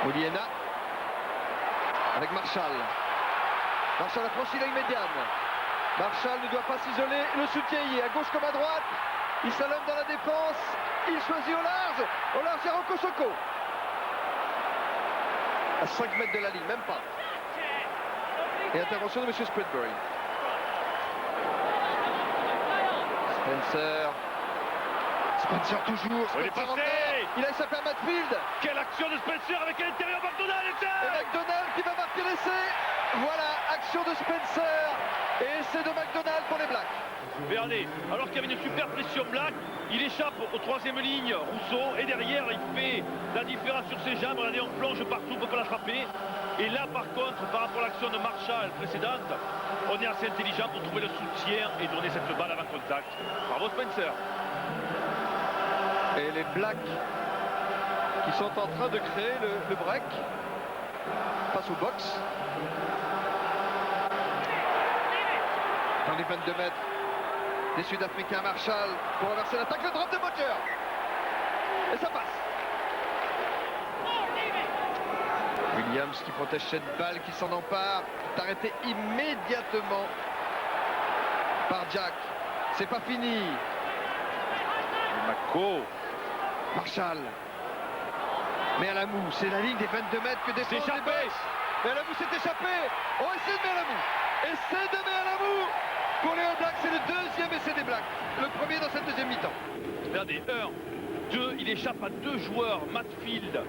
Oliena avec Marshall. Marshall a franchi la ligne médiane. Marshall ne doit pas s'isoler. Le soutien y est à gauche comme à droite. Il s'allonge dans la défense. Il choisit au large. Au large, il y a Rocco Socco. À 5 mètres de la ligne, même pas. Et intervention de M. Spritbury. Spencer toujours. Il est passé. Il a échappé à Matfield. Quelle action de Spencer avec à l'intérieur McDonald. Et McDonald qui va marquer l'essai. Voilà, action de Spencer. Et essai de McDonald pour les Blacks. Regardez, alors qu'il y avait une super pression Black, il échappe aux troisième ligne, Rousseau, et derrière il fait la différence sur ses jambes. Regardez, on plonge partout, on ne peut pas l'attraper. Et là par contre, par rapport à l'action de Marshall précédente, on est assez intelligent pour trouver le soutien et donner cette balle avant contact. Bravo Spencer. Et les Blacks qui sont en train de créer le break face au box. Dans les 22 mètres des Sud-Africains, Marshall pour renverser l'attaque, le drop de Butcher. Et ça passe. Williams qui protège cette balle, qui s'en empare, est arrêté immédiatement par Jack. C'est pas fini. Mako. Marshall. Mais Alamou, c'est la ligne des 22 mètres que défend les Blacks. Mais Alamou s'est échappé. Oh, essai de Alamou. Essai de Alamou. Pour les All Blacks, c'est le deuxième essai des Blacks. Le premier dans cette deuxième mi-temps. Regardez, 1, 2, il échappe à 2 joueurs, Matfield.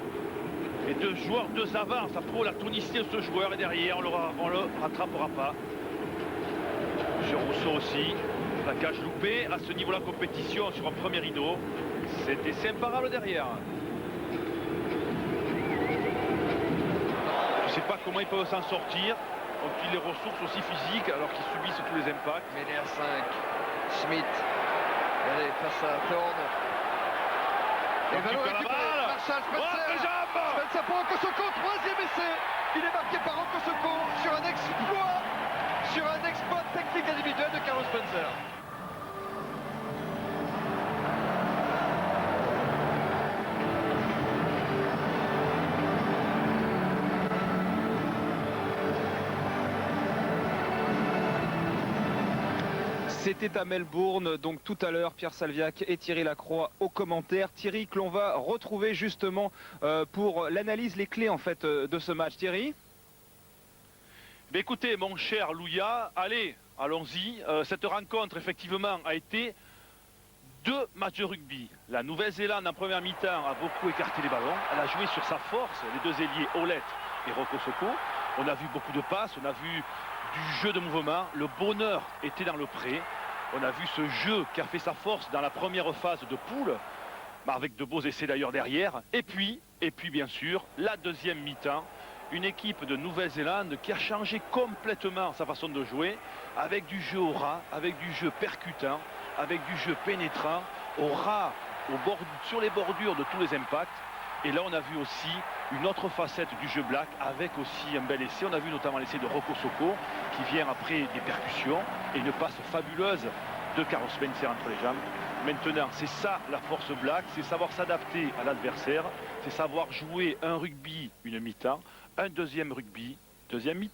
Et 2 joueurs, 2 avants, ça prouve la tonicité de ce joueur. Et derrière, on le rattrapera pas. Sur Rousseau aussi. La cage loupée à ce niveau-là, compétition sur un premier rideau. C'était imparable derrière. Je ne sais pas comment ils peuvent s'en sortir. Ont-ils les ressources aussi physiques alors qu'ils subissent tous les impacts? Mêlé à 5. Schmidt. Allez, face à Thorne. Et ballon récupéré. Marshall, Spencer. Spencer pour Rocco Socco. Troisième essai. Il est marqué par Rocco Socco sur un exploit technique individuel de Carlos Spencer. C'était à Melbourne, donc tout à l'heure, Pierre Salviac et Thierry Lacroix aux commentaires. Thierry, que l'on va retrouver justement pour l'analyse, les clés en fait de ce match. Thierry? Mais écoutez, mon cher Louia, allez, allons-y. Cette rencontre, effectivement, a été 2 matchs de rugby. La Nouvelle-Zélande, en première mi-temps, a beaucoup écarté les ballons. Elle a joué sur sa force, les 2 ailiers, Ouellette et Rocco Socco. On a vu beaucoup de passes, on a vu du jeu de mouvement. Le bonheur était dans le pré. On a vu ce jeu qui a fait sa force dans la première phase de poule, avec de beaux essais d'ailleurs derrière. Et puis bien sûr, la deuxième mi-temps, une équipe de Nouvelle-Zélande qui a changé complètement sa façon de jouer, avec du jeu au ras, avec du jeu percutant, avec du jeu pénétrant, au ras, sur les bordures de tous les impacts. Et là, on a vu aussi une autre facette du jeu black avec aussi un bel essai. On a vu notamment l'essai de Rocco Socco qui vient après des percussions et une passe fabuleuse de Carlos Spencer entre les jambes. Maintenant, c'est ça la force black, c'est savoir s'adapter à l'adversaire, c'est savoir jouer un rugby une mi-temps, un deuxième rugby, deuxième mi-temps.